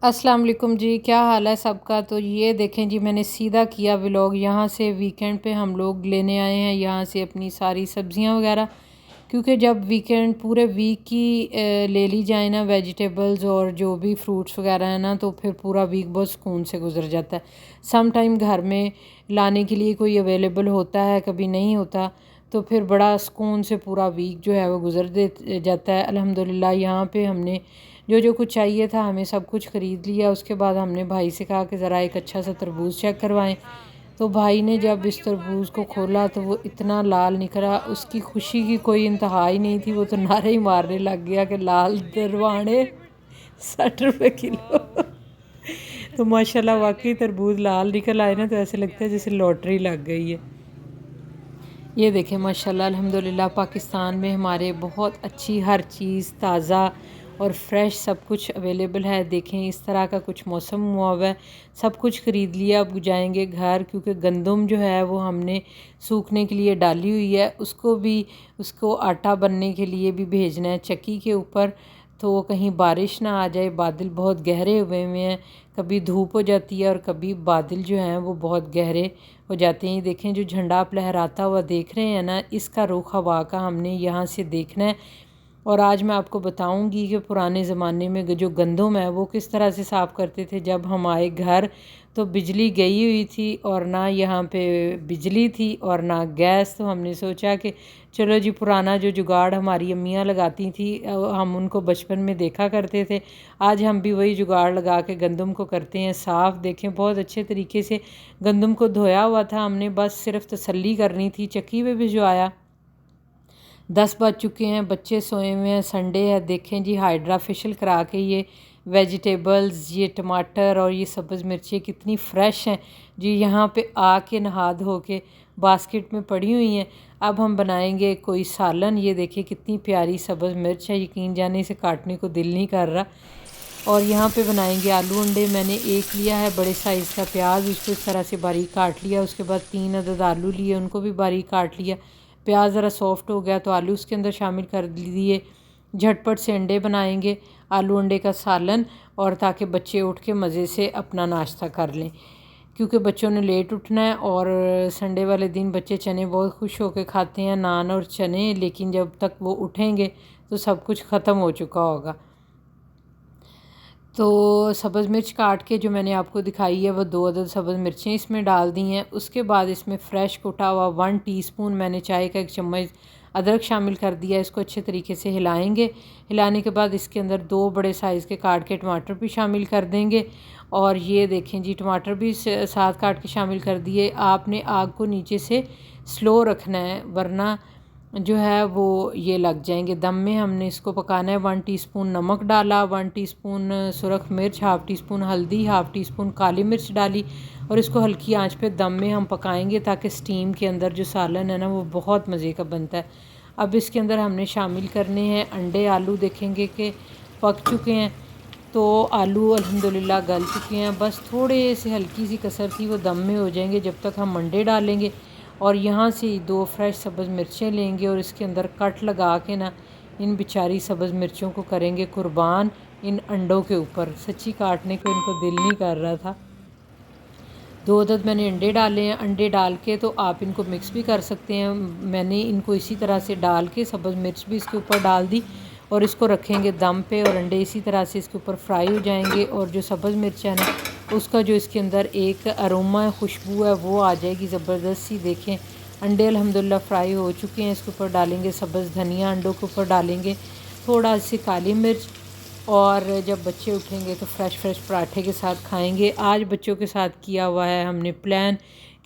अस्सलाम वालेकुम जी, क्या हाल है सबका। तो ये देखें जी, मैंने सीधा किया व्लॉग यहाँ से। वीकेंड पे हम लोग लेने आए हैं यहाँ से अपनी सारी सब्जियां वगैरह, क्योंकि जब वीकेंड पूरे वीक की ले ली जाए ना वेजिटेबल्स और जो भी फ्रूट्स वगैरह है ना, तो फिर पूरा वीक बहुत सुकून से गुजर जाता है। सम टाइम घर में लाने के लिए कोई अवेलेबल होता है, कभी नहीं होता, तो फिर बड़ा सुकून से पूरा वीक जो है वो गुजर दे जाता है। अल्हम्दुलिल्लाह यहाँ पे हमने जो कुछ चाहिए था हमें सब कुछ ख़रीद लिया। उसके बाद हमने भाई से कहा कि ज़रा एक अच्छा सा तरबूज चेक करवाएं। तो भाई ने जब इस तरबूज को खोला तो वो इतना लाल निकला, उसकी खुशी की कोई इंतहा ही नहीं थी। वो तो नारे ही मारने लग गया कि लाल दरवाने 60 रुपये किलो। तो माशाल्लाह वाकई तरबूज लाल निकल आए ना, तो ऐसे लगता है जैसे लॉटरी लग गई है। ये देखें माशाल्लाह अल्हम्दुलिल्लाह, पाकिस्तान में हमारे बहुत अच्छी हर चीज़ ताज़ा और फ्रेश सब कुछ अवेलेबल है। देखें इस तरह का कुछ मौसम हुआ हुआ है, सब कुछ ख़रीद लिया। अब जाएंगे घर, क्योंकि गंदम जो है वो हमने सूखने के लिए डाली हुई है, उसको आटा बनने के लिए भी भेजना है चक्की के ऊपर। तो कहीं बारिश ना आ जाए, बादल बहुत गहरे हुए हैं, कभी धूप हो जाती है और कभी बादल जो हैं वो बहुत गहरे हो जाते हैं। देखें जो झंडा आप लहराता हुआ देख रहे हैं ना, इसका रुख हवा का हमने यहाँ से देखना है। और आज मैं आपको बताऊंगी कि पुराने ज़माने में जो गंदम है वो किस तरह से साफ़ करते थे। जब हम आए घर तो बिजली गई हुई थी और ना यहाँ पे बिजली थी और ना गैस। तो हमने सोचा कि चलो जी, पुराना जो जुगाड़ हमारी अम्मियाँ लगाती थी, हम उनको बचपन में देखा करते थे, आज हम भी वही जुगाड़ लगा के गंदम को करते हैं साफ़। देखें बहुत अच्छे तरीके से गंदम को धोया हुआ था हमने, बस सिर्फ तसल्ली करनी थी। चक्की पे भिजवाया, 10 बज चुके हैं, बच्चे सोए हुए हैं, संडे है। देखें जी हाइड्रा फेशियल करा के ये वेजिटेबल्स, ये टमाटर और ये सब्ज़ मिर्चें कितनी फ़्रेश हैं जी, यहाँ पे आके नहा धो के बास्केट में पड़ी हुई हैं। अब हम बनाएंगे कोई सालन। ये देखिए कितनी प्यारी सब्ज़ मिर्च है, यकीन जाने से काटने को दिल नहीं कर रहा। और यहाँ पे बनाएंगे आलू अंडे। मैंने एक लिया है बड़े साइज़ का प्याज, उसको इस तरह से बारीक काट लिया। उसके बाद 3 अदद आलू लिए, उनको भी बारीक काट लिया। प्याज ज़रा सॉफ्ट हो गया तो आलू उसके अंदर शामिल कर दिए। झटपट से अंडे बनाएंगे, आलू अंडे का सालन, और ताकि बच्चे उठ के मज़े से अपना नाश्ता कर लें, क्योंकि बच्चों ने लेट उठना है। और संडे वाले दिन बच्चे चने बहुत खुश होकर खाते हैं, नान और चने, लेकिन जब तक वो उठेंगे तो सब कुछ ख़त्म हो चुका होगा। तो सब्ज़ मिर्च काट के जो मैंने आपको दिखाई है वो 2 अदद सब्ज़ मिर्चें इसमें डाल दी हैं। उसके बाद इसमें फ़्रेश कुटा हुआ 1 टीस्पून मैंने चाय का 1 चम्मच अदरक शामिल कर दिया। इसको अच्छे तरीके से हिलाएंगे। हिलाने के बाद इसके अंदर 2 बड़े साइज़ के काट के टमाटर भी शामिल कर देंगे। और ये देखें जी, टमाटर भी साथ काट के शामिल कर दिए। आपने आग को नीचे से स्लो रखना है, वरना जो है वो ये लग जाएंगे दम में। हमने इसको पकाना है। 1 टीस्पून नमक डाला, 1 टीस्पून सुरख मिर्च, हाफ़ टी स्पून हल्दी, हाफ़ टी स्पून काली मिर्च डाली, और इसको हल्की आंच पे दम में हम पकाएंगे, ताकि स्टीम के अंदर जो सालन है ना वो बहुत मज़े का बनता है। अब इसके अंदर हमने शामिल करने हैं अंडे। आलू देखेंगे कि पक चुके हैं, तो आलू अल्हम्दुलिल्लाह गल चुके हैं, बस थोड़े से हल्की सी कसर थी, वो दम में हो जाएंगे जब तक हम अंडे डालेंगे। और यहाँ से 2 फ्रेश सब्ज़ मिर्चें लेंगे और इसके अंदर कट लगा के ना इन बेचारी सब्ज़ मिर्चों को करेंगे कुर्बान इन अंडों के ऊपर। सच्ची काटने को इनको दिल नहीं कर रहा था। 2 अदद मैंने अंडे डाले हैं। अंडे डाल के तो आप इनको मिक्स भी कर सकते हैं। मैंने इनको इसी तरह से डाल के सब्ज़ मिर्च भी इसके ऊपर डाल दी, और इसको रखेंगे दम पे, और अंडे इसी तरह से इसके ऊपर फ्राई हो जाएंगे। और जो सब्ज़ मिर्च है ना, उसका जो इसके अंदर एक अरोमा है, खुशबू है, वो आ जाएगी ज़बरदस्त सी। देखें अंडे अल्हम्दुलिल्लाह फ्राई हो चुके हैं। इसके ऊपर डालेंगे सब्ज़ धनिया, अंडों के ऊपर डालेंगे थोड़ा सी काली मिर्च। और जब बच्चे उठेंगे तो फ्रेश पराठे के साथ खाएंगे। आज बच्चों के साथ किया हुआ है हमने प्लान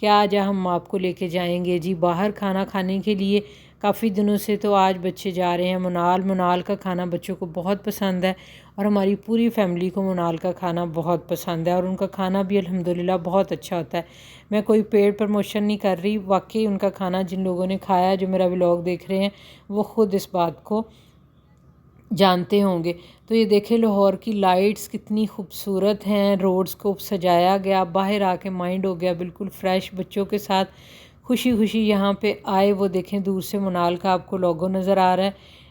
कि आज हम आपको लेके जाएंगे जी बाहर खाना खाने के लिए। काफ़ी दिनों से तो आज बच्चे जा रहे हैं मुनाल। मुनाल का खाना बच्चों को बहुत पसंद है, और हमारी पूरी फैमिली को मुनाल का खाना बहुत पसंद है, और उनका खाना भी अल्हम्दुलिल्लाह बहुत अच्छा होता है। मैं कोई पेड प्रमोशन नहीं कर रही, वाकई उनका खाना जिन लोगों ने खाया, जो मेरा व्लॉग देख रहे हैं, वो ख़ुद इस बात को जानते होंगे। तो ये देखें लाहौर की लाइट्स कितनी खूबसूरत हैं, रोड्स को सजाया गया, बाहर आके माइंड हो गया बिल्कुल फ़्रेश। बच्चों के साथ खुशी खुशी यहाँ पे आए। वो देखें दूर से मुनाल का आपको लोगो नज़र आ रहा है।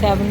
7